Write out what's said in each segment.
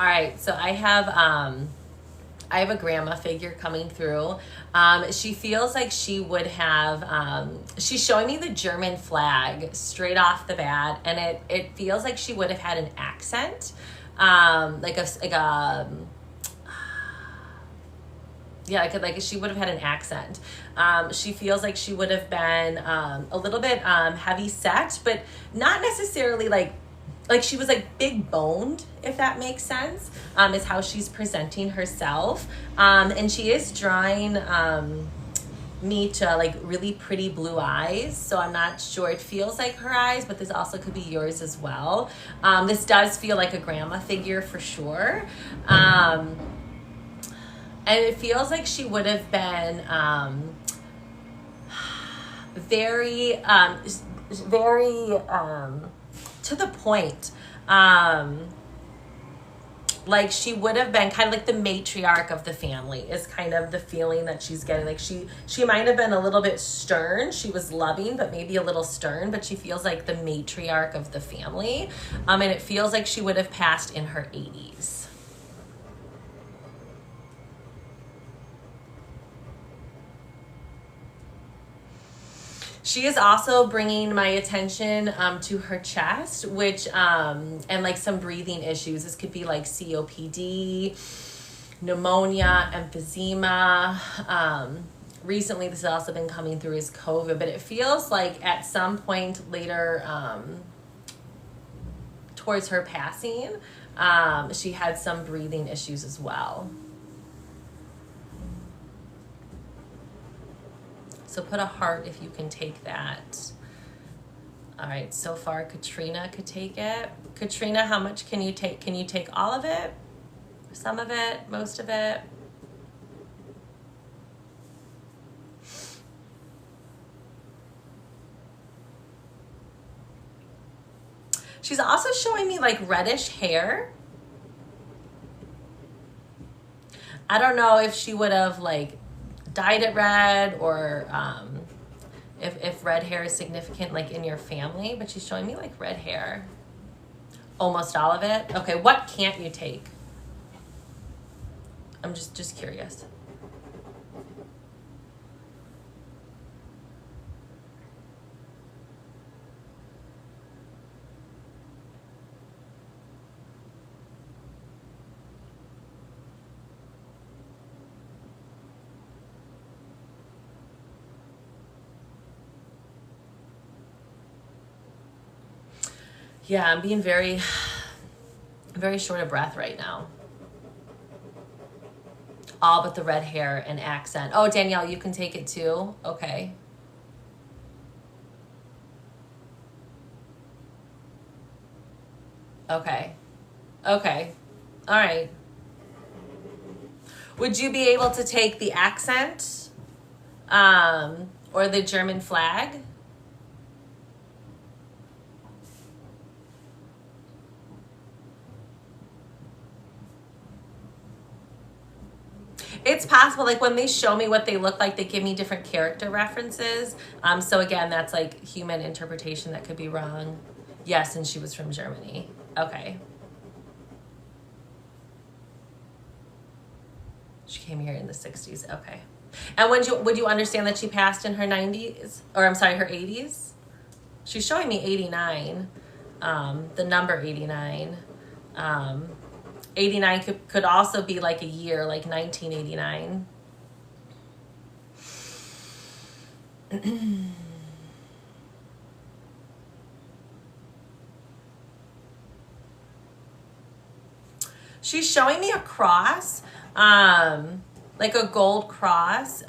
All right, so I have a grandma figure coming through. She feels like she would have, she's showing me the German flag straight off the bat, and it feels like she would have had an accent, like she would have had an accent. She feels like she would have been a little bit heavy set, but not necessarily like she was like big boned, if that makes sense, is how she's presenting herself. And she is drawing me to like really pretty blue eyes. So I'm not sure. It feels like her eyes, but this also could be yours as well. This does feel like a grandma figure for sure. And it feels like she would have been very to the point. Like she would have been kind of like the matriarch of the family is kind of the feeling that she's getting. Like she might have been a little bit stern. She was loving, but maybe a little stern, but she feels like the matriarch of the family. And it feels like she would have passed in her 80s. She is also bringing my attention to her chest, which, and like some breathing issues. This could be like COPD, pneumonia, emphysema. Recently, this has also been coming through as COVID, but it feels like at some point later towards her passing, she had some breathing issues as well. So put a heart if you can take that. All right, so far Katrina could take it. Katrina, how much can you take? Can you take all of it? Some of it? Most of it? She's also showing me like reddish hair. I don't know if she would have like dyed it red or if red hair is significant like in your family, but she's showing me like red hair. Almost all of it. Okay, what can't you take? I'm just curious. Yeah, I'm being very, very short of breath right now. All but the red hair and accent. Oh, Danielle, you can take it too? Okay. Okay. Okay. All right. Would you be able to take the accent or the German flag? It's possible, like when they show me what they look like, they give me different character references. So again, that's like human interpretation that could be wrong. Yes, and she was from Germany. Okay. She came here in the 60s. Okay. And would you understand that she passed in her 90s? Or I'm sorry, her 80s? She's showing me 89. The number 89. 89 could also be like a year, like 1989. She's showing me a cross, like a gold cross.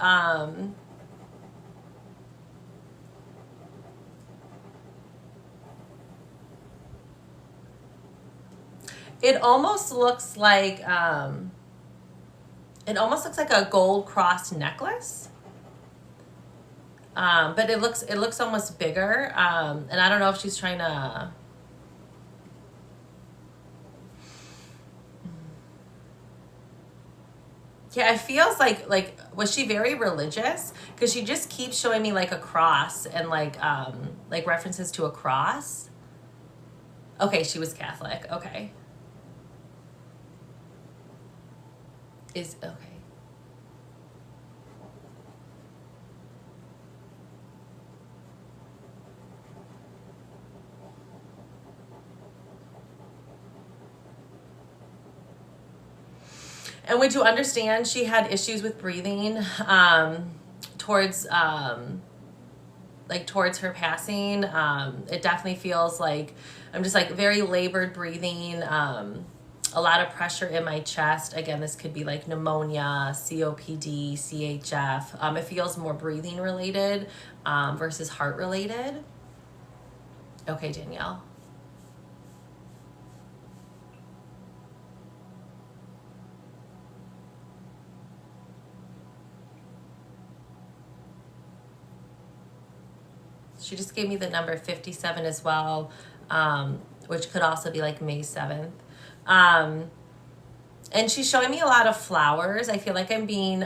It almost looks like a gold cross necklace. But it looks almost bigger. And I don't know if she's trying to. Yeah, it feels like was she very religious? Because she just keeps showing me like a cross and like references to a cross. Okay, she was Catholic. Okay. Is okay. And would you understand she had issues with breathing towards like towards her passing? It definitely feels like I'm just like very labored breathing, a lot of pressure in my chest. Again, this could be like pneumonia, COPD, CHF. It feels more breathing related versus heart related. Okay, Danielle. She just gave me the number 57 as well, which could also be like May 7th. And she's showing me a lot of flowers. I feel like I'm being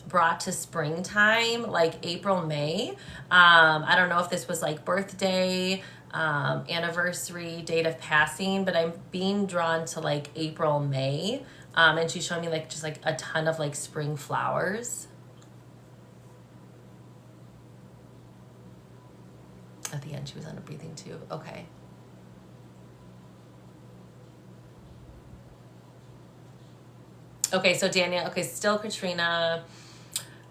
brought to springtime, like April, May. I don't know if this was like birthday, anniversary, date of passing, but I'm being drawn to like April, May. And she's showing me like just like a ton of like spring flowers. At the end, she was on a breathing tube. Okay. Okay, so Danielle, okay, still Katrina.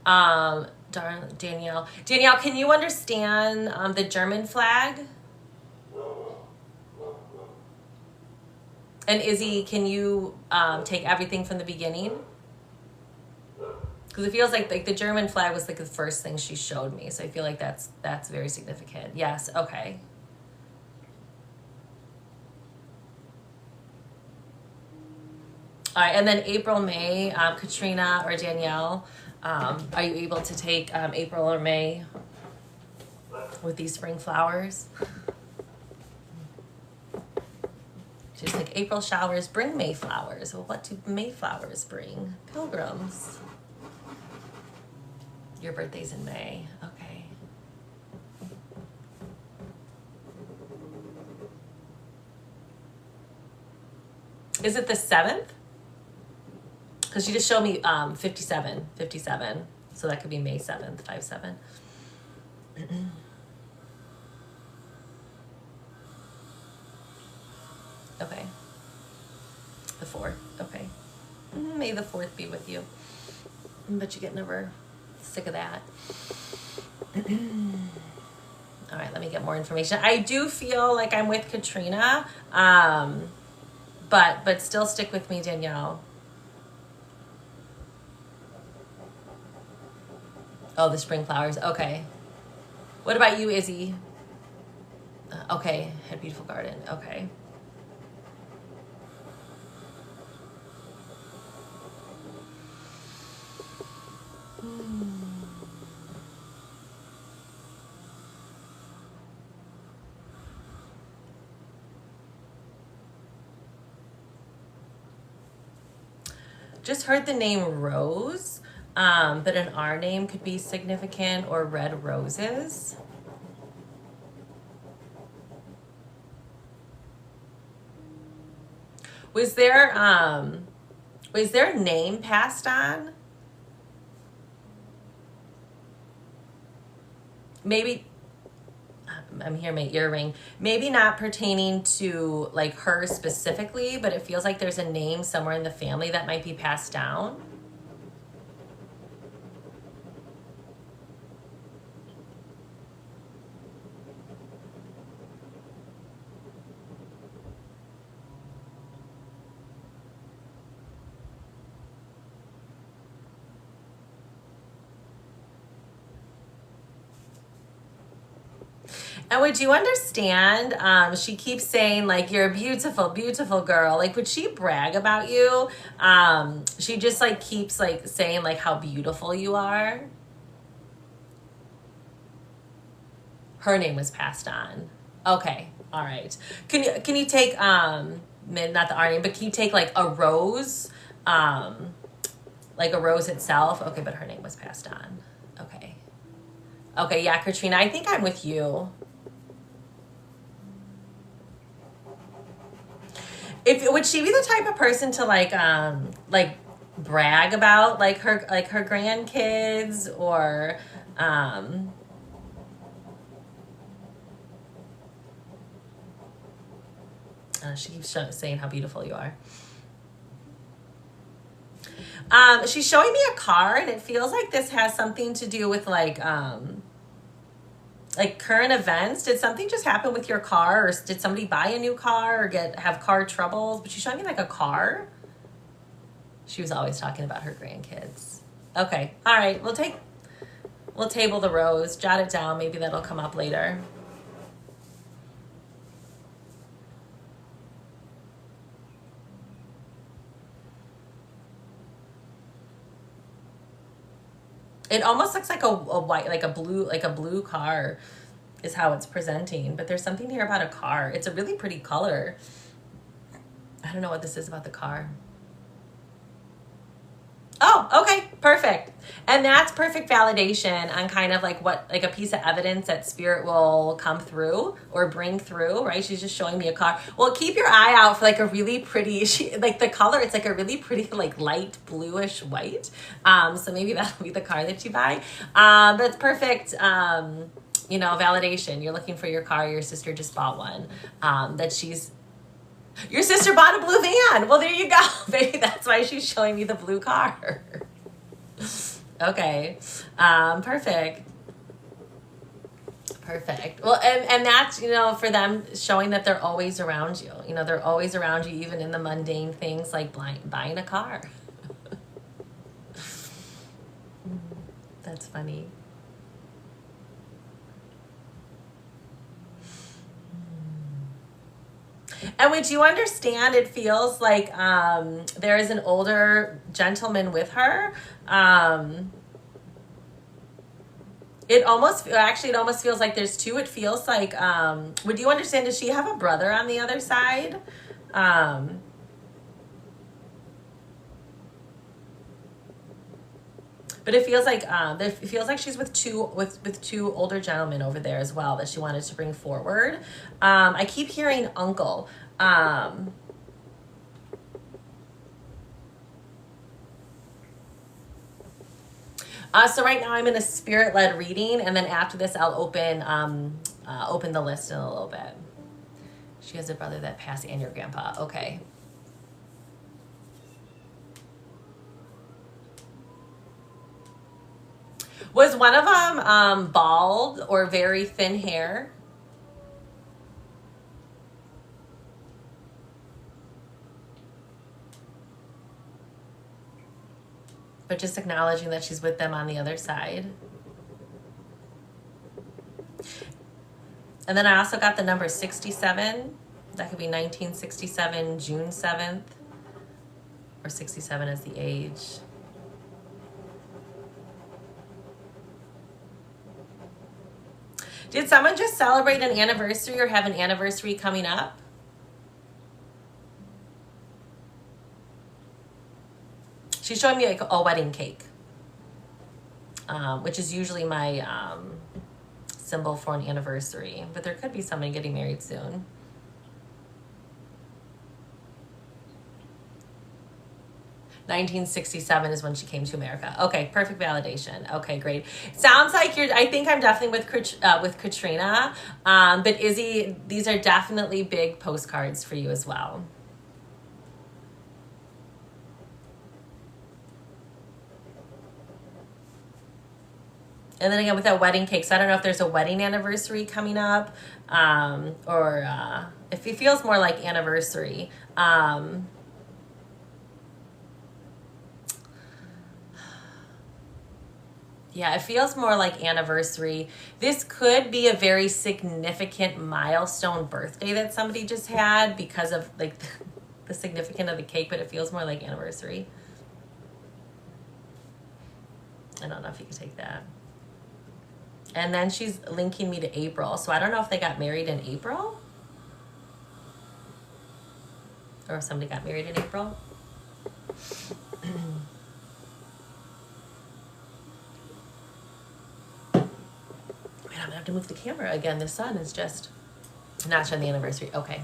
Danielle. Danielle, can you understand the German flag? And Izzy, can you take everything from the beginning? Because it feels like the German flag was like the first thing she showed me. So I feel like that's very significant. Yes, okay. All right, and then April, May, Katrina or Danielle, are you able to take April or May with these spring flowers? She's like, April showers bring May flowers. Well, what do May flowers bring? Pilgrims. Your birthday's in May. Okay. Is it the 7th? Because she just showed me 57. So that could be May 7th, 5-7. Okay. The 4th. Okay. May the 4th be with you. But you get never sick of that. All right, let me get more information. I do feel like I'm with Katrina, but still stick with me, Danielle. Oh, the spring flowers. Okay. What about you, Izzy? Okay, had beautiful garden. Okay. Just heard the name Rose, but an R name could be significant, or red roses. Was there a name passed on? Maybe I'm here, my earring. Maybe not pertaining to like her specifically, but it feels like there's a name somewhere in the family that might be passed down. And would you understand? She keeps saying like, you're a beautiful, beautiful girl. Like, would she brag about you? She just like keeps like saying like how beautiful you are. Her name was passed on. Okay, all right. Can you take not the R name, but can you take like a rose, like a rose itself? Okay, but her name was passed on. Okay. Okay, yeah, Katrina, I think I'm with you. Would she be the type of person to like brag about like her grandkids, or she keeps saying how beautiful you are. She's showing me a car, and it feels like this has something to do with like current events. Did something just happen with your car, or did somebody buy a new car, or have car troubles? But she's showing me like a car. She was always talking about her grandkids. Okay, all right, we'll table the rose, jot it down. Maybe that'll come up later. It almost looks like a white, like a blue car is how it's presenting. But there's something here about a car. It's a really pretty color. I don't know what this is about the car. Oh, okay, perfect. And that's perfect validation on kind of like what, like a piece of evidence that spirit will come through or bring through, right? She's just showing me a car. Well, keep your eye out for like a really pretty, like the color, it's like a really pretty, like light bluish white. So maybe that'll be the car that you buy. That's perfect. Validation. You're looking for your car. Your sister just bought one. Your sister bought a blue van. Well, there you go. Maybe that's why she's showing me the blue car. Okay. Perfect. Well, and that's, for them showing that they're always around you. They're always around you, even in the mundane things like buying a car. That's funny. And would you understand, it feels like there is an older gentleman with her. It almost feels like there's two. It feels like, would you understand, does she have a brother on the other side? But it feels like she's with two older gentlemen over there as well that she wanted to bring forward. I keep hearing uncle. So right now I'm in a spirit-led reading, and then after this I'll open the list in a little bit. She has a brother that passed, and your grandpa. Okay. Was one of them bald or very thin hair? But just acknowledging that she's with them on the other side. And then I also got the number 67. That could be 1967, June 7th. Or 67 as the age. Did someone just celebrate an anniversary or have an anniversary coming up? She's showing me like a wedding cake, which is usually my symbol for an anniversary. But there could be somebody getting married soon. (1967) is when she came to America. Okay, perfect validation. Okay, great. Sounds like I think I'm definitely with Katrina. But Izzy, these are definitely big postcards for you as well. And then again with that wedding cake, so I don't know if there's a wedding anniversary coming up, or if it feels more like anniversary. Yeah, it feels more like anniversary. This could be a very significant milestone birthday that somebody just had because of like the significance of the cake, but it feels more like anniversary. I don't know if you can take that. And then she's linking me to April. So I don't know if they got married in April. Or if somebody got married in April. I'm gonna have to move the camera again. The sun is just not showing the anniversary. Okay.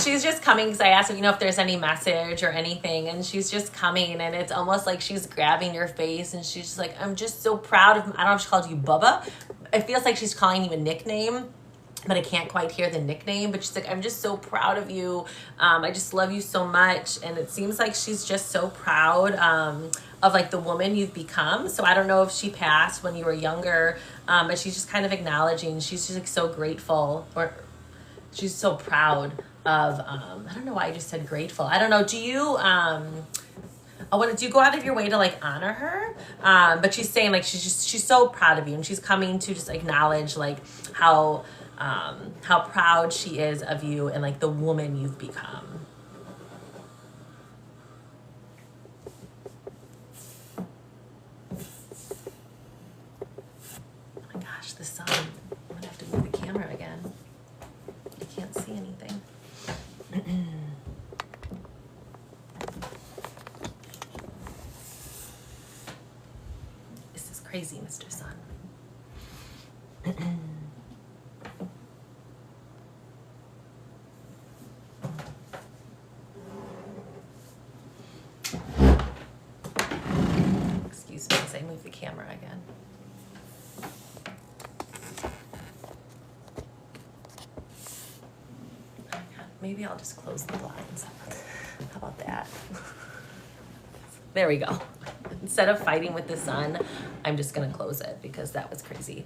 she's just coming because I asked her, if there's any message or anything, and she's just coming, and it's almost like she's grabbing your face, and she's just like, I'm just so proud of, I don't know if she called you Bubba. It feels like she's calling you a nickname, but I can't quite hear the nickname. But she's like, I'm just so proud of you. I just love you so much. And it seems like she's just so proud of like the woman you've become. So I don't know if she passed when you were younger, but she's just kind of acknowledging. She's just like so grateful, or she's so proud of, I don't know why I just said grateful. I don't know. Do you, do you go out of your way to like honor her? But she's saying like, she's so proud of you, and she's coming to just acknowledge like how proud she is of you and like the woman you've become. Oh my gosh, the sun. I'm gonna have to move the camera again. I can't see anything. This is crazy, Mr. Sun. Excuse me as I move the camera again. Maybe I'll just close the blinds. How about that? There we go. Instead of fighting with the sun, I'm just gonna close it because that was crazy.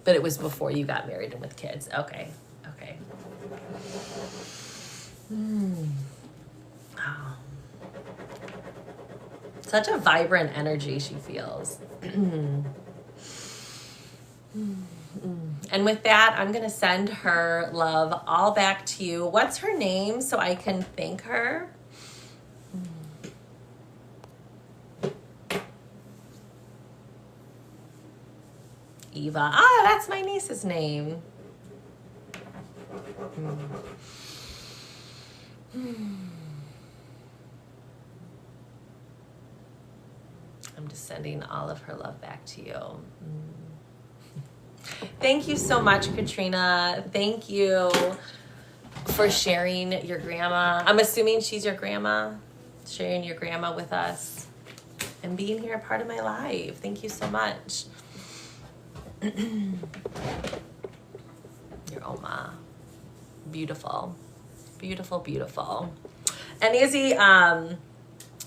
But it was before you got married and with kids. Okay. Oh. Such a vibrant energy she feels. And with that, I'm going to send her love all back to you. What's her name so I can thank her? Eva. Ah, that's my niece's name. I'm just sending all of her love back to you. Thank you so much, Katrina. Thank you for sharing your grandma. I'm assuming she's your grandma, sharing your grandma with us and being here a part of my life. Thank you so much. Your Oma. Beautiful. Beautiful, beautiful. And Izzy,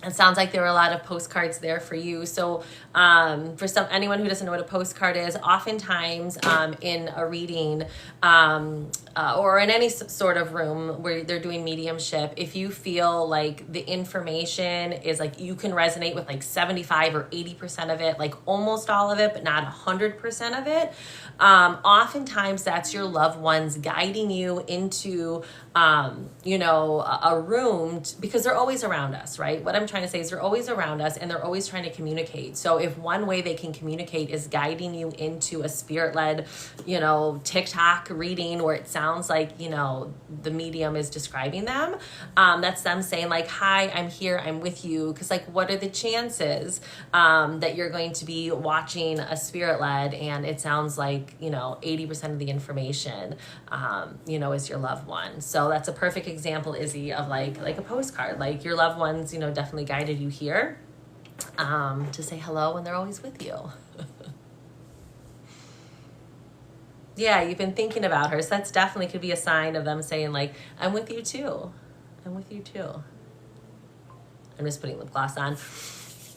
it sounds like there were a lot of postcards there for you. So for anyone who doesn't know what a postcard is, oftentimes in a reading or in any sort of room where they're doing mediumship, if you feel like the information is like you can resonate with like 75 or 80% of it, like almost all of it, but not 100% of it, oftentimes that's your loved ones guiding you into a room because they're always around us, right? What I'm trying to say is they're always around us and they're always trying to communicate. So if one way they can communicate is guiding you into a spirit-led, TikTok reading where it sounds like, the medium is describing them, that's them saying like, hi, I'm here, I'm with you. Cause like, what are the chances that you're going to be watching a spirit-led and it sounds like, 80% of the information, is your loved one. So that's a perfect example, Izzy, of like a postcard. Like your loved ones, definitely guided you here to say hello and they're always with you. Yeah, you've been thinking about her. So that's definitely could be a sign of them saying like, I'm with you too. I'm with you too. I'm just putting lip gloss on.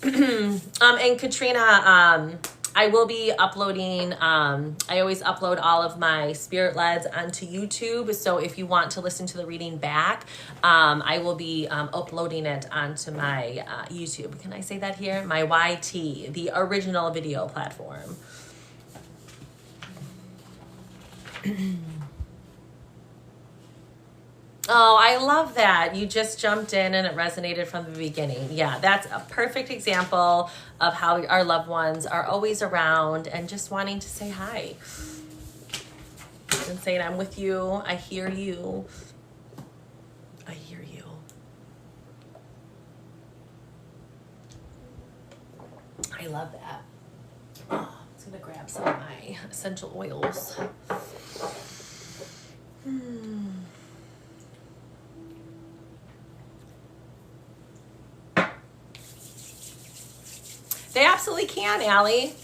And Katrina, I will be uploading, I always upload all of my spirit leads onto YouTube. So if you want to listen to the reading back, I will be uploading it onto my YouTube. Can I say that here? My YT, the original video platform. Oh, I love that. You just jumped in and it resonated from the beginning. Yeah, that's a perfect example of how our loved ones are always around and just wanting to say hi. And saying, I'm with you. I hear you. I hear you. I love that. Oh, I'm just going to grab some of my essential oils. They absolutely can, Allie.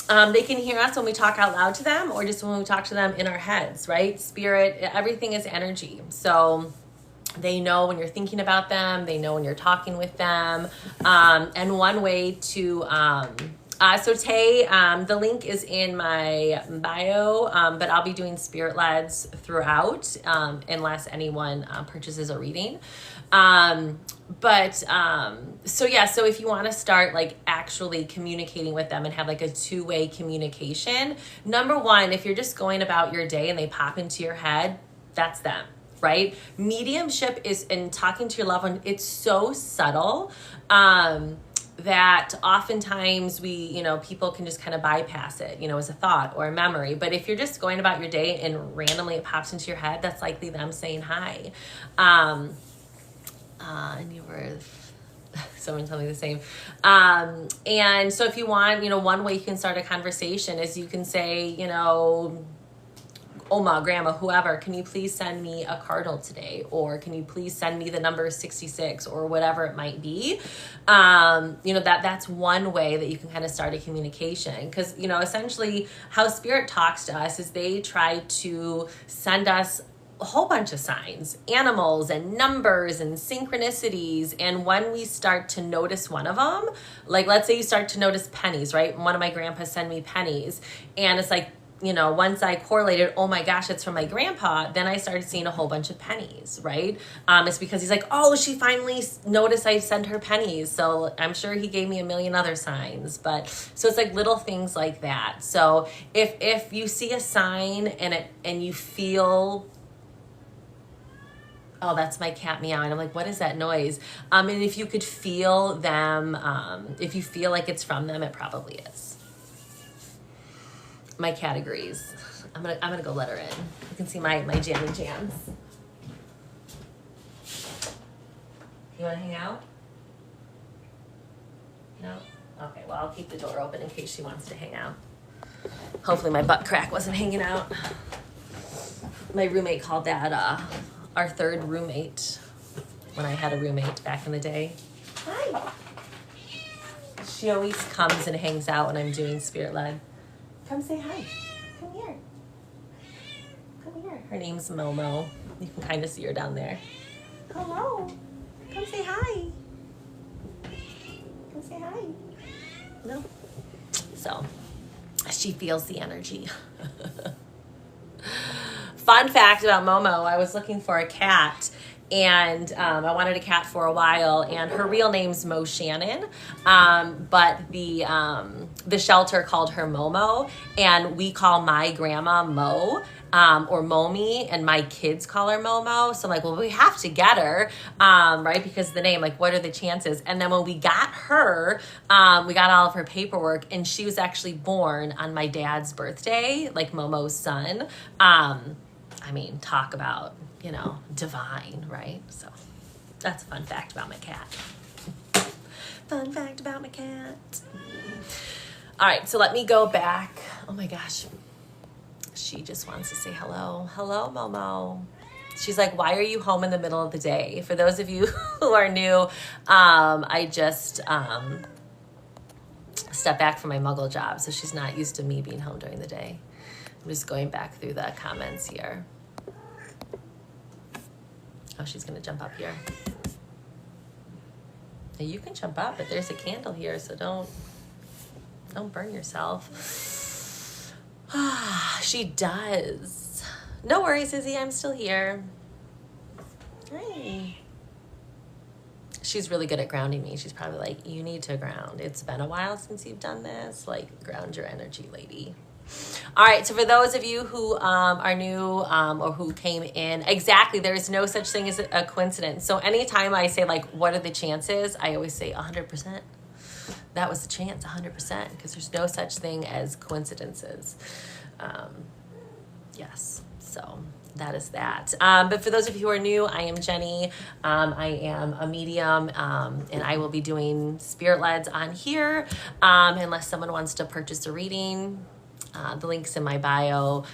They can hear us when we talk out loud to them, or just when we talk to them in our heads, right? Spirit, everything is energy. So they know when you're thinking about them. They know when you're talking with them. And one way to... so Tay, the link is in my bio, but I'll be doing spirit leds throughout, unless anyone purchases a reading. So if you want to start like actually communicating with them and have like a two-way communication, number one, if you're just going about your day and they pop into your head, that's them, right? Mediumship is in talking to your loved one. It's so subtle, that oftentimes people can just kind of bypass it, as a thought or a memory. But if you're just going about your day and randomly it pops into your head, that's likely them saying hi. And you were, someone told me the same. And so if you want, one way you can start a conversation is you can say, Oma, grandma, whoever, can you please send me a cardinal today? Or can you please send me the number 66 or whatever it might be? That's one way that you can kind of start a communication. Because, essentially how spirit talks to us is they try to send us a whole bunch of signs, animals and numbers and synchronicities. And when we start to notice one of them, like let's say you start to notice pennies, right? One of my grandpas send me pennies, and it's like, once I correlated, oh my gosh, it's from my grandpa, then I started seeing a whole bunch of pennies, right? It's because he's like, oh, she finally noticed I sent her pennies. So I'm sure he gave me a million other signs. But so it's like little things like that. So if you see a sign and you feel, oh, that's my cat meowing. I'm like, what is that noise? And if you could feel them, if you feel like it's from them, it probably is. My cat agrees. I'm gonna go let her in. You can see my jammy jams. You wanna hang out? No? Okay, well I'll keep the door open in case she wants to hang out. Hopefully my butt crack wasn't hanging out. My roommate called that our third roommate when I had a roommate back in the day. Hi. She always comes and hangs out when I'm doing spirit led. Come say hi. Come here. Come here. Her name's Momo. You can kind of see her down there. Hello. Come say hi. Come say hi. No. So, she feels the energy. Fun fact about Momo, I was looking for a cat, and I wanted a cat for a while, and her real name's Mo Shannon, but the shelter called her Momo, and we call my grandma Mo, or Momi, and my kids call her Momo. So I'm like, well, we have to get her, right? Because of the name, like, what are the chances? And then when we got her, we got all of her paperwork, and she was actually born on my dad's birthday, like Momo's son. Talk about, divine, right? So that's a fun fact about my cat. Fun fact about my cat. All right, so let me go back. Oh my gosh. She just wants to say hello. Hello, Momo. She's like, why are you home in the middle of the day? For those of you who are new, I just stepped back from my muggle job, so she's not used to me being home during the day. I'm just going back through the comments here. Oh, she's going to jump up here. Now you can jump up, but there's a candle here, so don't burn yourself. She does. No worries, Izzy. I'm still here. Hi. She's really good at grounding me. She's probably like, you need to ground. It's been a while since you've done this. Like, ground your energy, lady. All right, so for those of you who are new or who came in, exactly, there's no such thing as a coincidence. So anytime I say, like, what are the chances, I always say 100%. That was the chance, 100%, because there's no such thing as coincidences. Yes, so that is that. But for those of you who are new, I am Jenny. I am a medium, and I will be doing spirit leds on here, unless someone wants to purchase a reading. The link's in my bio.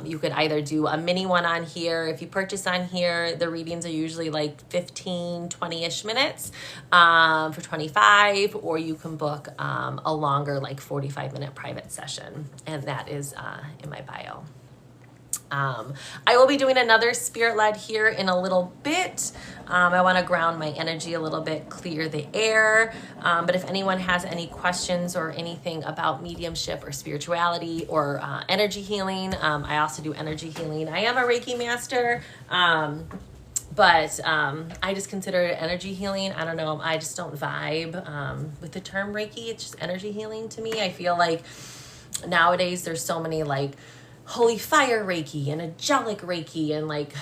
You could either do a mini one on here. If you purchase on here, the readings are usually like 15, 20-ish minutes for 25, or you can book a longer, like 45-minute private session. And that is in my bio. I will be doing another spirit led here in a little bit. I want to ground my energy a little bit, clear the air. But if anyone has any questions or anything about mediumship or spirituality or energy healing, I also do energy healing. I am a Reiki master, but I just consider it energy healing. I don't know. I just don't vibe with the term Reiki. It's just energy healing to me. I feel like nowadays there's so many like holy fire Reiki and angelic Reiki, and like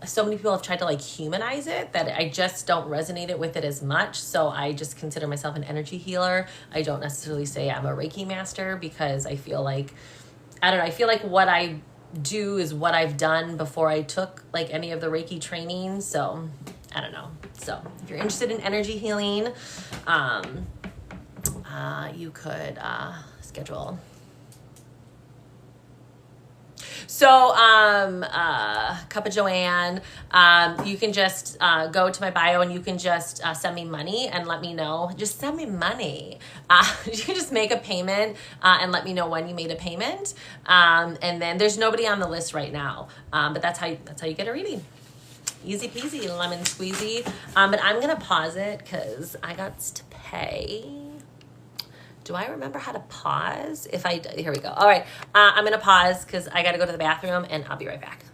so many people have tried to like humanize it that I just don't resonate with it as much. So I just consider myself an energy healer. I don't necessarily say I'm a Reiki master, because I feel like, I don't know, I feel like what I do is what I've done before I took like any of the Reiki training. So I don't know. So if you're interested in energy healing, you could schedule. So, Cup of Joanne, you can just go to my bio and you can just send me money and let me know. Just send me money. You can just make a payment and let me know when you made a payment. And then there's nobody on the list right now, but that's how you get a reading. Easy peasy, lemon squeezy. But I'm gonna pause it because I got to pay. Do I remember how to pause? Here we go. All right, I'm gonna pause because I gotta go to the bathroom, and I'll be right back.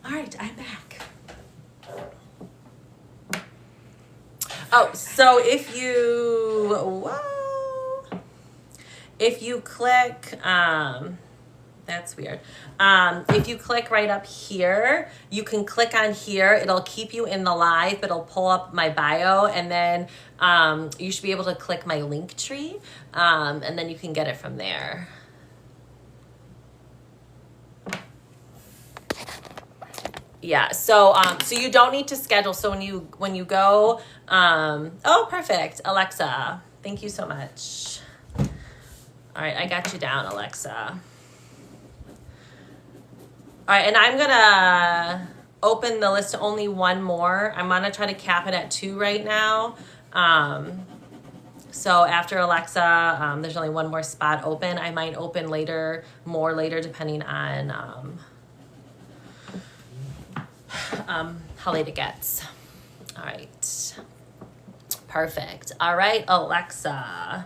All right, I'm back. Oh, so if you click, that's weird. If you click right up here, you can click on here. It'll keep you in the live, but it'll pull up my bio, and then you should be able to click my link tree, and then you can get it from there. Yeah, so you don't need to schedule. So when you go, oh, perfect, Alexa, thank you so much. All right, I got you down, Alexa. All right, and I'm gonna open the list to only one more. I'm gonna try to cap it at 2 right now. So after Alexa, there's only one more spot open. I might open more later, depending on how late it gets. All right, perfect. All right, Alexa.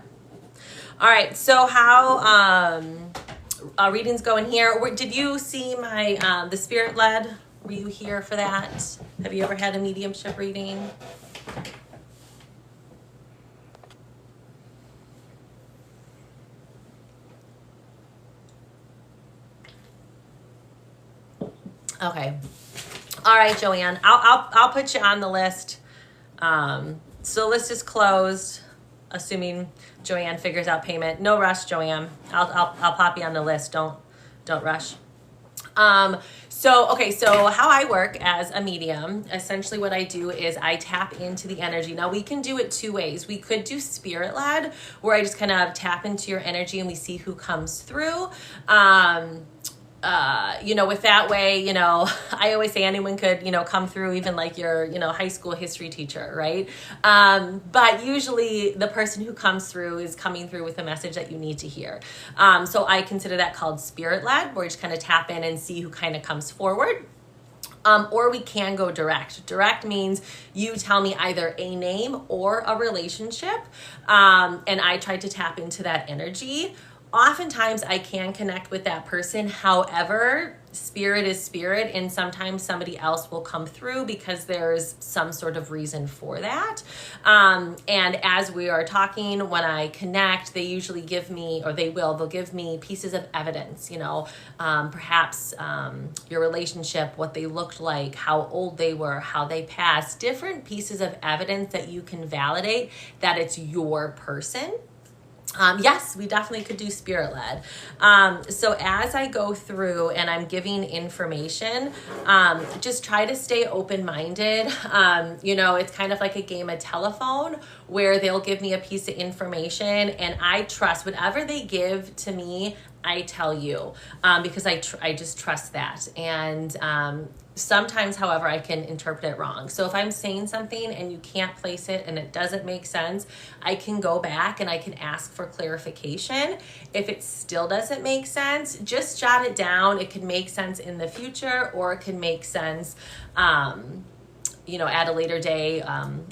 All right, so how readings go in here? Did you see my the spirit led? Were you here for that? Have you ever had a mediumship reading? Okay. All right, Joanne. I'll put you on the list. So the list is closed, assuming Joanne figures out payment. No rush, Joanne. I'll pop you on the list. Don't rush. So how I work as a medium, essentially what I do is I tap into the energy. Now we can do it 2 ways. We could do spirit led, where I just kind of tap into your energy and we see who comes through. With that way, I always say anyone could, come through, even like your, high school history teacher, right? But usually the person who comes through is coming through with a message that you need to hear. So I consider that called spirit led, where you just kind of tap in and see who kind of comes forward. Or we can go direct. Direct means you tell me either a name or a relationship, and I try to tap into that energy. Oftentimes I can connect with that person. However, spirit is spirit, and sometimes somebody else will come through because there's some sort of reason for that. And as we are talking, when I connect, they usually give me, or they'll give me pieces of evidence, perhaps your relationship, what they looked like, how old they were, how they passed, different pieces of evidence that you can validate that it's your person. Yes, we definitely could do spirit led. So as I go through and I'm giving information, just try to stay open-minded. It's kind of like a game of telephone where they'll give me a piece of information and I trust whatever they give to me. I tell you, because I just trust that. And sometimes, however, I can interpret it wrong. So if I'm saying something and you can't place it and it doesn't make sense, I can go back and I can ask for clarification. If it still doesn't make sense, just jot it down. It can make sense in the future, or it can make sense at a later day,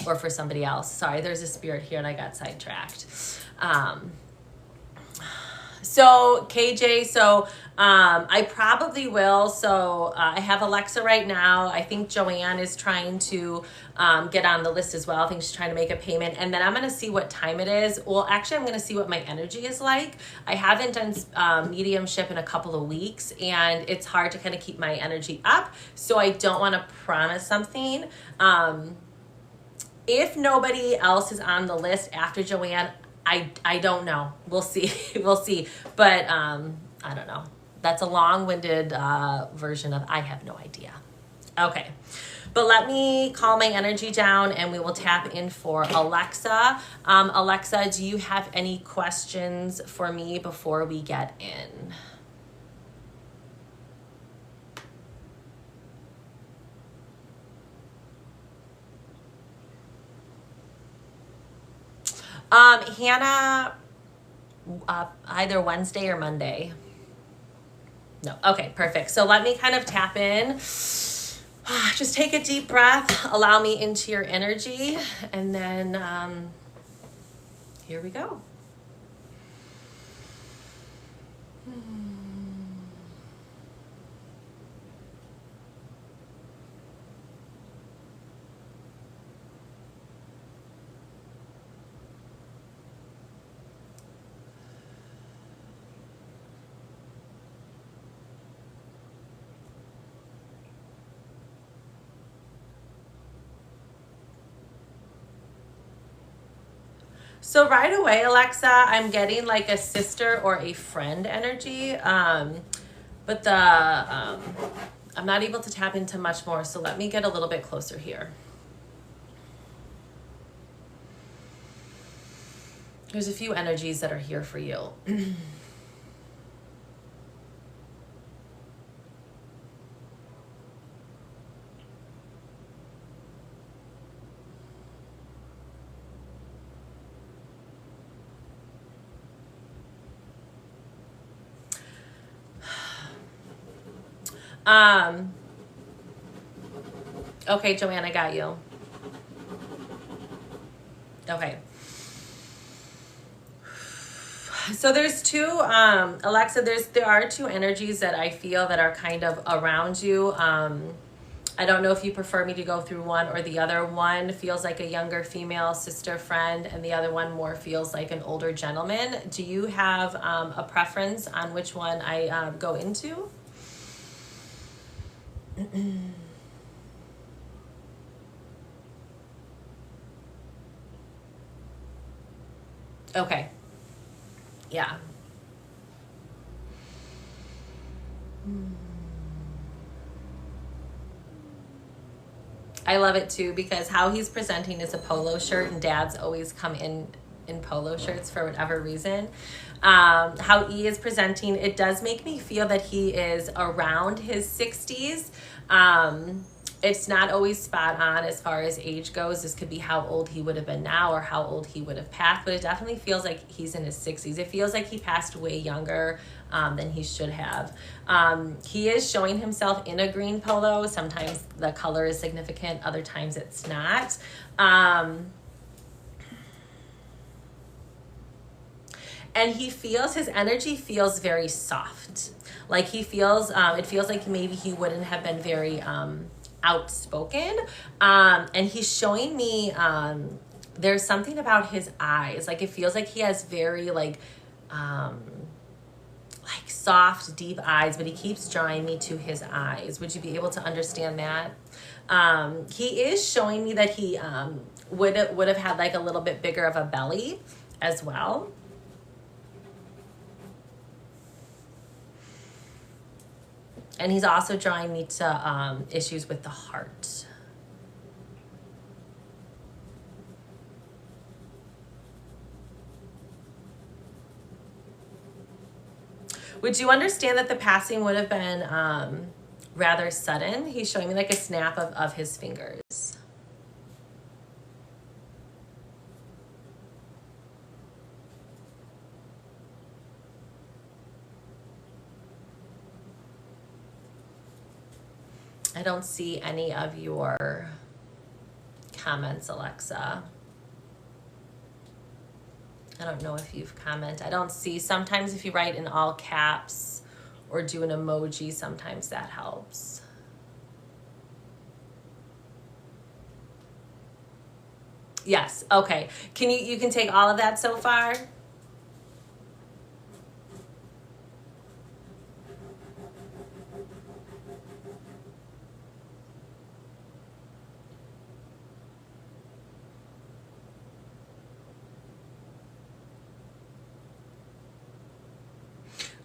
or for somebody else. Sorry, there's a spirit here and I got sidetracked. So KJ, I probably will. So I have Alexa right now. I think Joanne is trying to get on the list as well. I think she's trying to make a payment. And then I'm going to see what time it is. Well, actually, I'm going to see what my energy is like. I haven't done mediumship in a couple of weeks, and it's hard to kind of keep my energy up. So I don't want to promise something. If nobody else is on the list after Joanne, I don't know. We'll see. We'll see. But I don't know. That's a long-winded version of I have no idea. Okay. But let me calm my energy down and we will tap in for Alexa. Alexa, do you have any questions for me before we get in? Hannah, either Wednesday or Monday. No. Okay, perfect. So let me kind of tap in. Just take a deep breath. Allow me into your energy. And then here we go. So right away, Alexa, I'm getting like a sister or a friend energy, but I'm not able to tap into much more. So let me get a little bit closer here. There's a few energies that are here for you. Okay, Joanne, I got you. Okay. So there's two, Alexa, there are two energies that I feel that are kind of around you. I don't know if you prefer me to go through one or the other. One feels like a younger female sister friend, and the other one more feels like an older gentleman. Do you have a preference on which one I go into? Okay. Yeah. I love it too, because how he's presenting is a polo shirt, and dads always come in polo shirts for whatever reason. How E is presenting, it does make me feel that he is around his 60s. It's not always spot on as far as age goes. This could be how old he would have been now or how old he would have passed, but it definitely feels like he's in his 60s. It feels like he passed way younger than he should have. He is showing himself in a green polo. Sometimes the color is significant, other times it's not. And he feels, his energy feels very soft. Like he feels, it feels like maybe he wouldn't have been very outspoken. And he's showing me, there's something about his eyes. Like it feels like he has very like soft, deep eyes, but he keeps drawing me to his eyes. Would you be able to understand that? He is showing me that he would have had like a little bit bigger of a belly as well. And he's also drawing me to issues with the heart. Would you understand that the passing would have been rather sudden? He's showing me like a snap of his fingers. I don't see any of your comments, Alexa. I don't know if you've commented. I don't see. Sometimes if you write in all caps or do an emoji, sometimes that helps. Yes, okay. You can take all of that so far?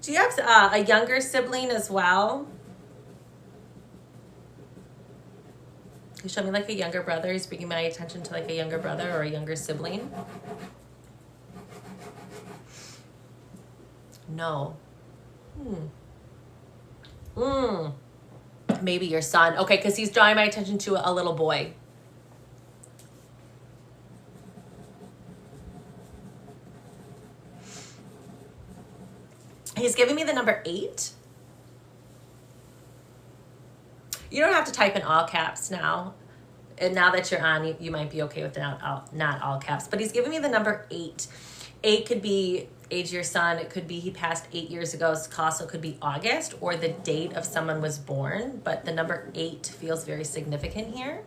Do you have a younger sibling as well? You show me like a younger brother. He's bringing my attention to like a younger brother or a younger sibling. No. Maybe your son. Okay, because he's drawing my attention to a little boy. He's giving me the number 8. You don't have to type in all caps now. And now that you're on, you might be okay with not all caps. But he's giving me the number 8. 8 could be age of your son. It could be he passed 8 years ago. It also could be August or the date of someone was born. But the number 8 feels very significant here.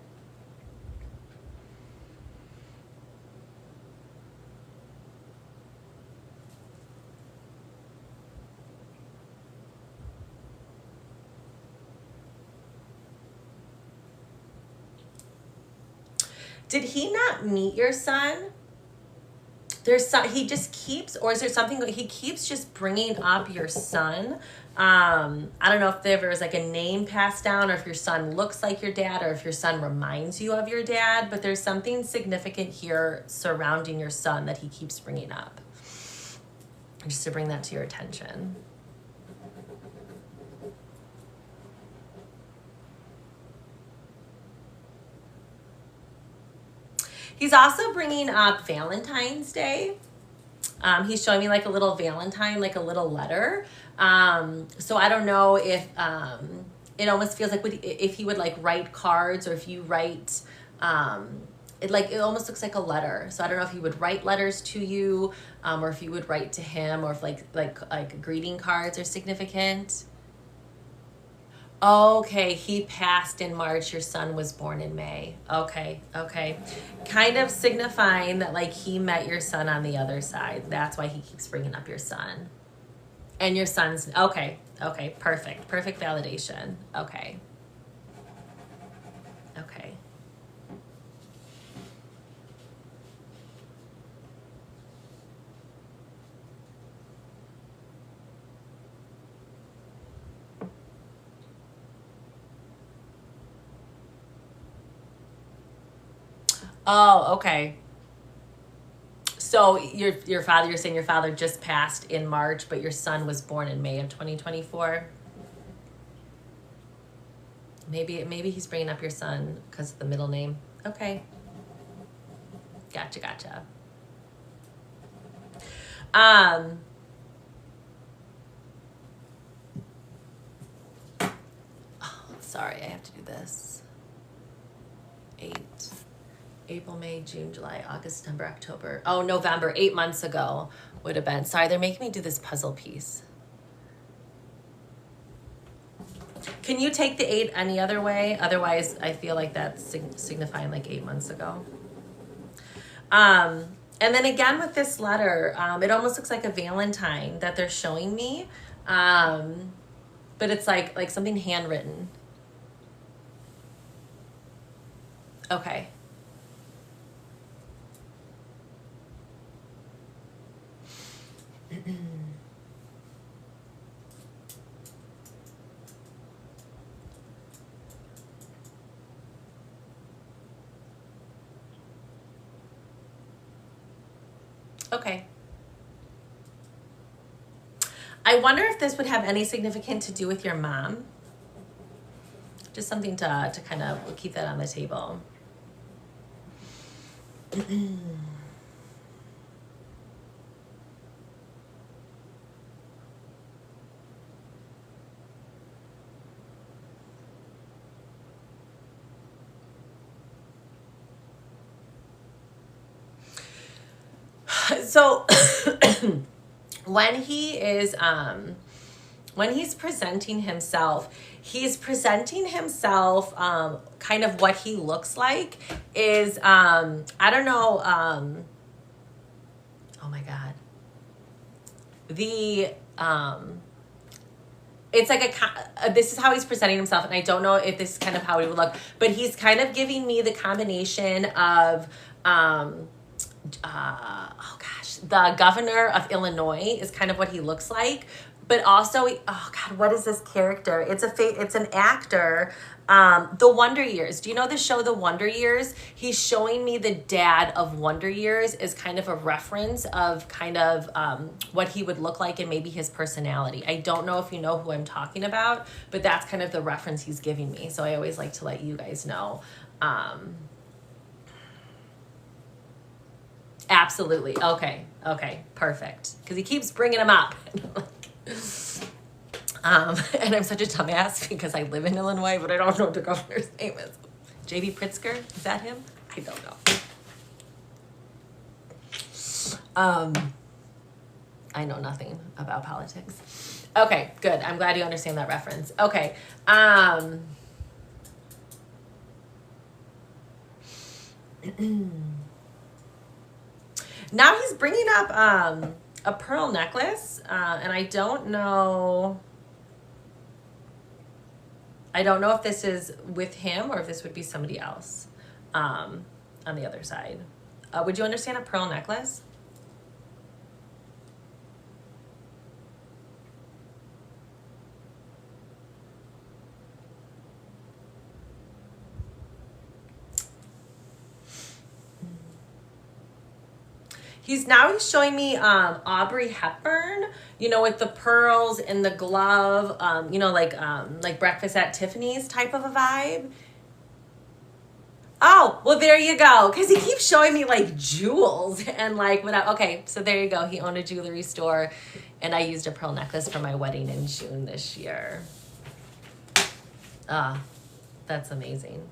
Did he not meet your son? He just keeps, or is there something he keeps just bringing up your son? I don't know if there was like a name passed down or if your son looks like your dad or if your son reminds you of your dad, but there's something significant here surrounding your son that he keeps bringing up. Just to bring that to your attention. He's also bringing up Valentine's Day. He's showing me like a little Valentine, like a little letter. So I don't know if it almost feels like if he would like write cards or if you write, it almost looks like a letter. So I don't know if he would write letters to you or if you would write to him or if like greeting cards are significant. Okay, he passed in March. Your son was born in May. Okay. Kind of signifying that like he met your son on the other side. That's why he keeps bringing up your son. And your son's, okay, perfect validation. Okay. Oh, okay. So your father, you're saying your father just passed in March, but your son was born in May of 2024? Maybe he's bringing up your son because of the middle name. Okay. Gotcha. Sorry, I have to do this. 8. April, May, June, July, August, September, October. Oh, November, 8 months ago would have been. Sorry, they're making me do this puzzle piece. Can you take the 8 any other way? Otherwise, I feel like that's signifying like 8 months ago. And then again with this letter, it almost looks like a Valentine that they're showing me. But it's like something handwritten. Okay. Okay. I wonder if this would have any significance to do with your mom. Just something to kind of keep that on the table. So when he's presenting himself, kind of what he looks like is, I don't know, oh my God. It's like this is how he's presenting himself, and I don't know if this is kind of how he would look, but he's kind of giving me the combination of, the governor of Illinois is kind of what he looks like, but also, oh God, what is this character? It's an actor. The Wonder Years. Do you know the show, The Wonder Years? He's showing me the dad of Wonder Years is kind of a reference of kind of what he would look like and maybe his personality. I don't know if you know who I'm talking about, but that's kind of the reference he's giving me. So I always like to let you guys know. Absolutely. Okay. Perfect. Because he keeps bringing him up. And I'm such a dumbass because I live in Illinois, but I don't know what the governor's name is. J.B. Pritzker? Is that him? I don't know. I know nothing about politics. Okay, good. I'm glad you understand that reference. Okay. Now he's bringing up a pearl necklace, and I don't know if this is with him or if this would be somebody else on the other side. Would you understand a pearl necklace? He's showing me Audrey Hepburn, with the pearls and the glove, like Breakfast at Tiffany's type of a vibe. Oh, well, there you go. Because he keeps showing me like jewels and like whatever. Okay, so there you go. He owned a jewelry store, and I used a pearl necklace for my wedding in June this year. That's amazing.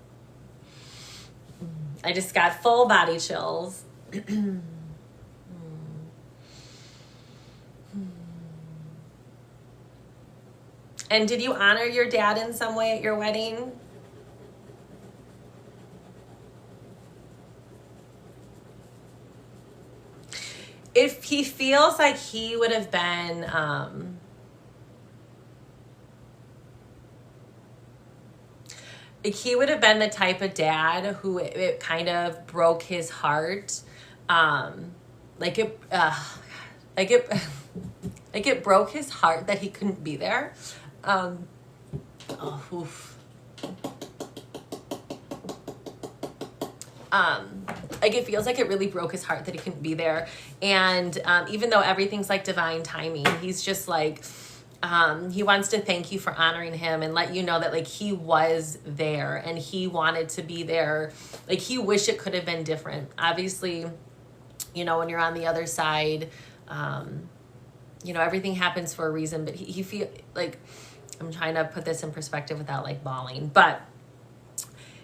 I just got full body chills. And did you honor your dad in some way at your wedding? If he feels like he would have been, the type of dad who it kind of broke his heart, it broke his heart that he couldn't be there. It feels like it really broke his heart that he couldn't be there. And even though everything's like divine timing, he's just like, He wants to thank you for honoring him and let you know that like he was there and he wanted to be there. Like he wished it could have been different. Obviously, you know, when you're on the other side, you know, everything happens for a reason, but he feel like, I'm trying to put this in perspective without like bawling, but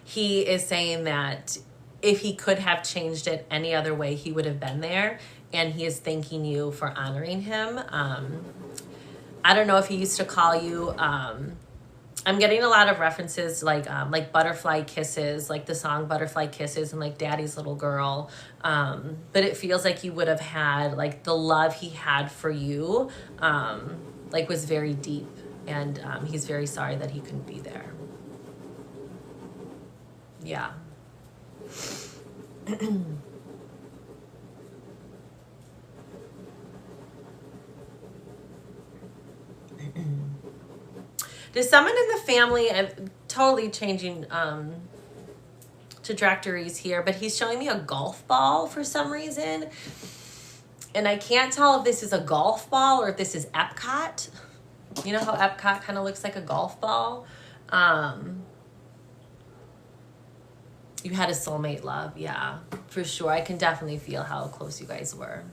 he is saying that if he could have changed it any other way, he would have been there. And he is thanking you for honoring him. I don't know if he used to call you, I'm getting a lot of references like Butterfly Kisses, like the song Butterfly Kisses and like Daddy's Little Girl. But it feels like you would have had like the love he had for you, like was very deep, and he's very sorry that he couldn't be there. Yeah. Does someone in the family, I'm totally changing trajectories here, but he's showing me a golf ball for some reason. And I can't tell if this is a golf ball or if this is Epcot. You know how Epcot kind of looks like a golf ball? You had a soulmate love, yeah, for sure. I can definitely feel how close you guys were.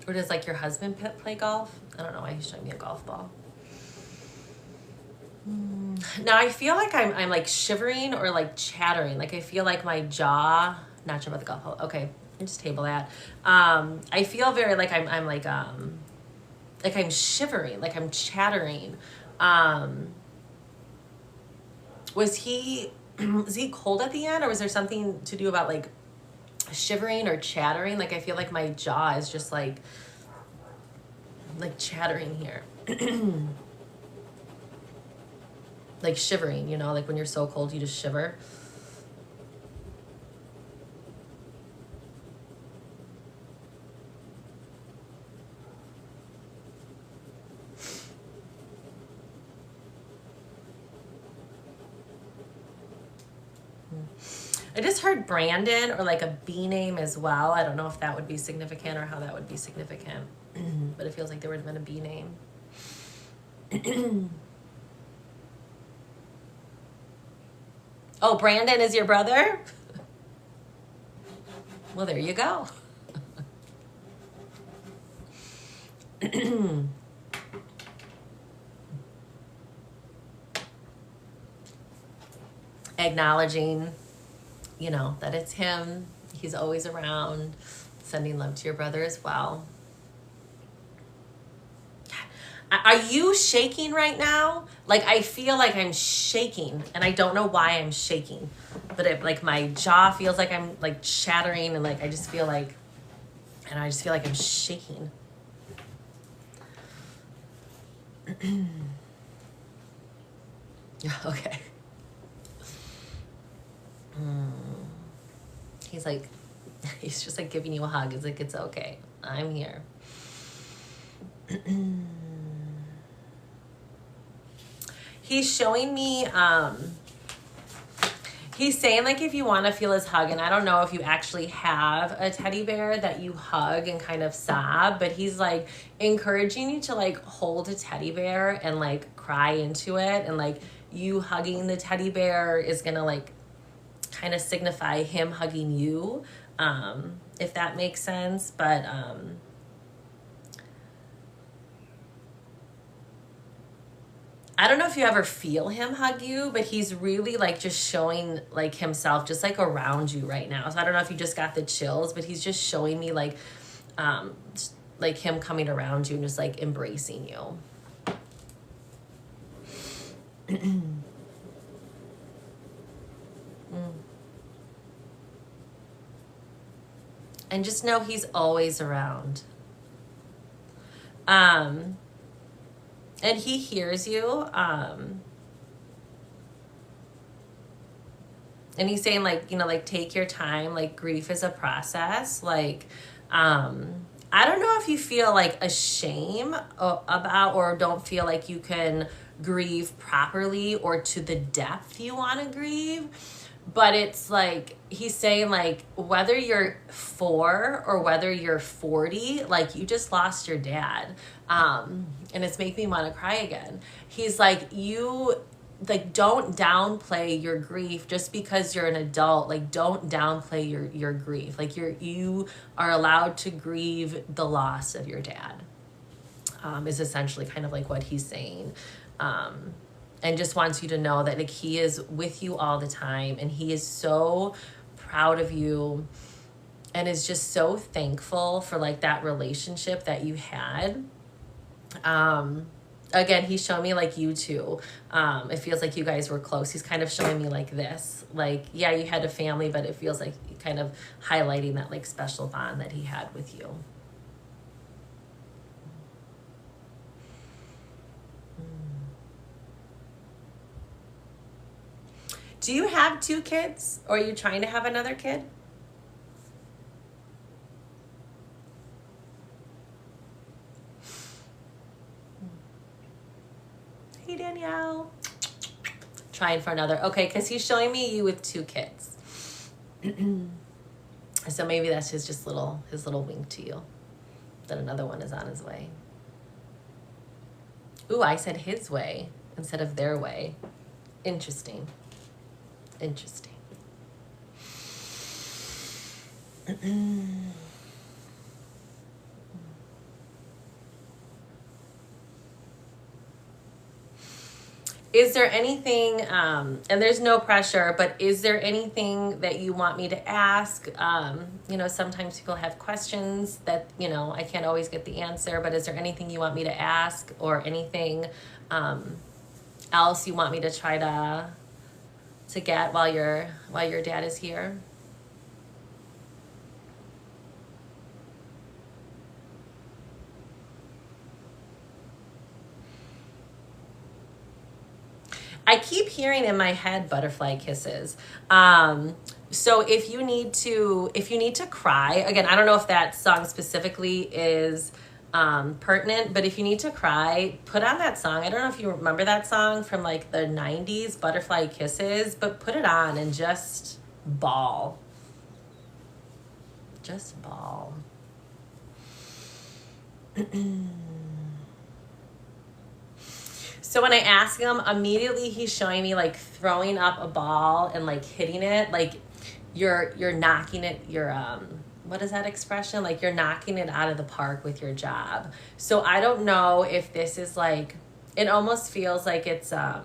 Or does like your husband play golf? I don't know why he's showing me a golf ball. Now I feel like I'm like shivering or like chattering. Like I feel like my jaw, not sure about the golf ball. Okay, just table that. I feel very like I'm like I'm shivering, like I'm chattering. Was he cold at the end, or was there something to do about like shivering or chattering? Like I feel like my jaw is just like chattering here. Like shivering, you know, like when you're so cold you just shiver. I just heard Brandon or like a B name as well. I don't know if that would be significant or how that would be significant. But it feels like there would have been a B name. Oh, Brandon is your brother? Well, there you go. Acknowledging, you know, that it's him. He's always around. Sending love to your brother as well. Are you shaking right now? Like I feel like I'm shaking and I don't know why I'm shaking, but it, like my jaw feels like I'm like shattering and like I just feel like, and I just feel like I'm shaking. Okay. He's like, he's just like giving you a hug. It's like, it's okay. I'm here. He's showing me, he's saying like if you want to feel his hug, and I don't know if you actually have a teddy bear that you hug and kind of sob, but he's like encouraging you to like hold a teddy bear and like cry into it, and like you hugging the teddy bear is gonna like kind of signify him hugging you, if that makes sense. But I don't know if you ever feel him hug you, but he's really like just showing like himself just like around you right now. So I don't know if you just got the chills, but he's just showing me like him coming around you and just like embracing you. And just know he's always around. And he hears you. And he's saying like, you know, like take your time, like grief is a process. Like, I don't know if you feel like a shame about, or don't feel like you can grieve properly or to the depth you want to grieve. But it's like, he's saying like, whether you're 4 or whether you're 40, like you just lost your dad. And it's making me want to cry again. He's like, don't downplay your grief just because you're an adult. Like, don't downplay your grief. Like, you are allowed to grieve the loss of your dad, is essentially kind of like what he's saying. And just wants you to know that like he is with you all the time, and he is so proud of you and is just so thankful for like that relationship that you had. Again, he's showing me like you two. It feels like you guys were close. He's kind of showing me like this. Like, yeah, you had a family, but it feels like kind of highlighting that like special bond that he had with you. Do you have 2 kids, or are you trying to have another kid? Hey, Danielle. Trying for another. Okay, because he's showing me you with 2 kids. So maybe that's his little wink to you that another one is on his way. Ooh, I said his way instead of their way. Interesting. Interesting. Is there anything, and there's no pressure, but is there anything that you want me to ask? Sometimes people have questions that, I can't always get the answer, but is there anything you want me to ask, or anything else you want me to try to get while your dad is here? I keep hearing in my head butterfly kisses. So if you need to cry, again, I don't know if that song specifically is pertinent, but if you need to cry, put on that song. I don't know if you remember that song from like the 90s, Butterfly Kisses, but put it on and just bawl. Just bawl. So when I ask him, immediately he's showing me like throwing up a ball and like hitting it, like you're knocking it, what is that expression? Like you're knocking it out of the park with your job. So I don't know if this is like, it almost feels like it's, I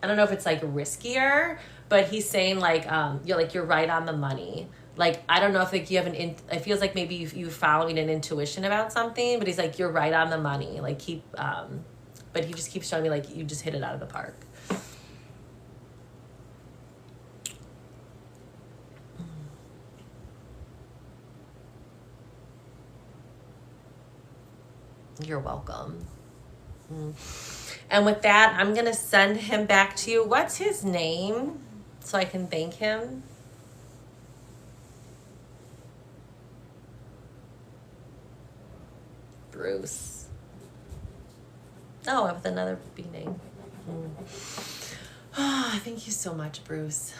don't know if it's like riskier, but he's saying like, you're right on the money. Like, I don't know if like you have it feels like maybe you following an intuition about something, but he's like, you're right on the money. Like but he just keeps showing me like you just hit it out of the park. You're welcome. And with that, I'm going to send him back to you. What's his name so I can thank him? Bruce. Oh, with another B name. Oh, thank you so much, Bruce.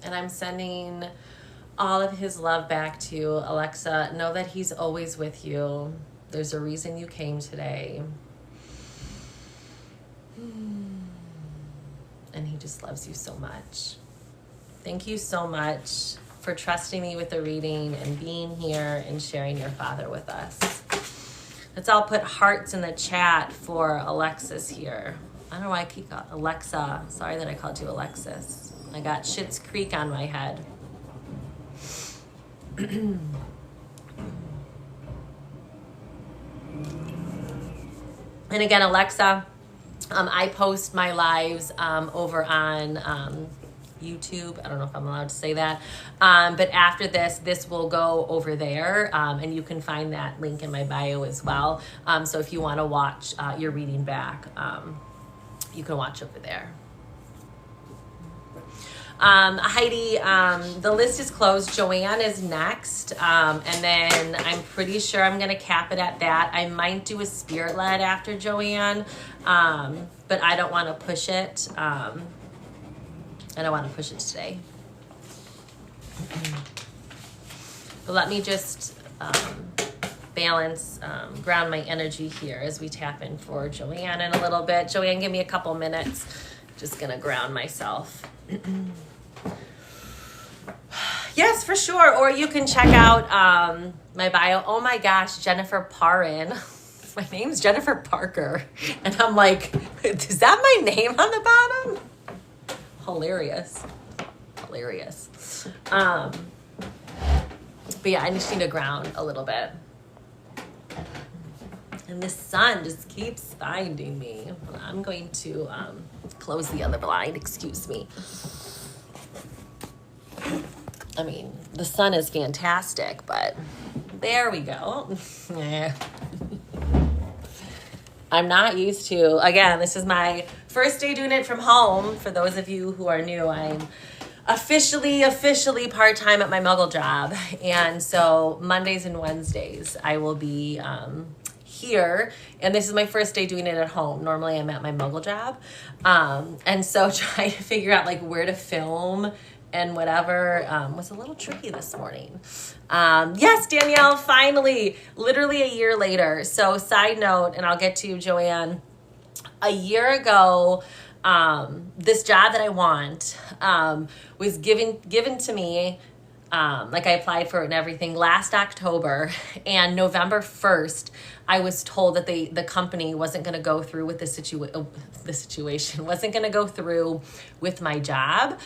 And I'm sending all of his love back to you. Alexa, know that he's always with you. There's a reason you came today. And he just loves you so much. Thank you so much for trusting me with the reading and being here and sharing your father with us. Let's all put hearts in the chat for Alexis here. I don't know why I keep calling Alexa. Sorry that I called you Alexis. I got Schitt's Creek on my head. And again, Alexa, I post my lives over on YouTube. I don't know if I'm allowed to say that. But after this will go over there. And you can find that link in my bio as well. So if you want to watch your reading back, you can watch over there. Heidi, the list is closed. Joanne is next. And then I'm pretty sure I'm going to cap it at that. I might do a spirit led after Joanne. But I don't want to push it. I don't want to push it today. But let me just balance, ground my energy here as we tap in for Joanne in a little bit. Joanne, give me a couple minutes. Just gonna ground myself. Yes, for sure. Or you can check out my bio. Oh my gosh, Jennifer Parrin. My name's Jennifer Parker. And I'm like, is that my name on the bottom? Hilarious. But yeah, I just need to ground a little bit. And the sun just keeps finding me. I'm going to close the other blind, excuse me. I mean, the sun is fantastic, but there we go. I'm not used to, again, this is my first day doing it from home. For those of you who are new, I'm officially part-time at my Muggle job. And so Mondays and Wednesdays, I will be here. And this is my first day doing it at home. Normally I'm at my Muggle job. And so trying to figure out like where to film and whatever was a little tricky this morning. Yes, Danielle, finally, literally a year later. So side note, and I'll get to you, Joanne, a year ago, this job that I want was given to me, like I applied for it and everything last October, and November 1st, I was told that the company wasn't going to go through with the situation, wasn't going to go through with my job.